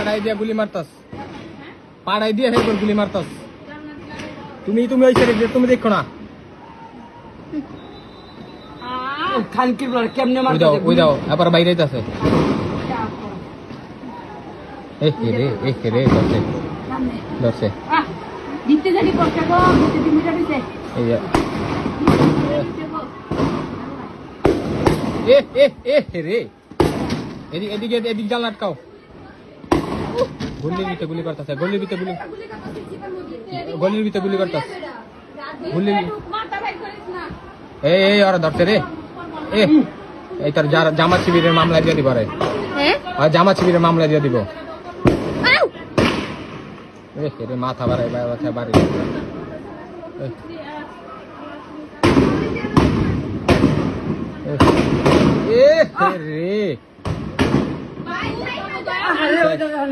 পাড়াই দিয়া গুলি মারতাস, পাড়াই দিয়া হেরবার গুলি মারতাস। তুমি ওই সাইডে তুমি দেখো না। খানকির বল কেমনে ওই মারতে দাও ওই দাও আবার বাইরে যাইতাছে। এ রে ধরছে ধরছে। দিতে জানি কষ্ট গো, দিতে দিতে যাইছে। এই রে এদিকে জাল আটকাও। গলির ভিতরে গুলি করতেছে, গলির ভিতরে গুলি করতেছে। গুলি এই ওরা ধরছে রে। এই তোর জামাত শিবিরের মামলা দিয়ে দিব রে। জামাত শিবিরের মামলা দিয়ে দিব। রে মাথা বাড়াই বাড়ি রে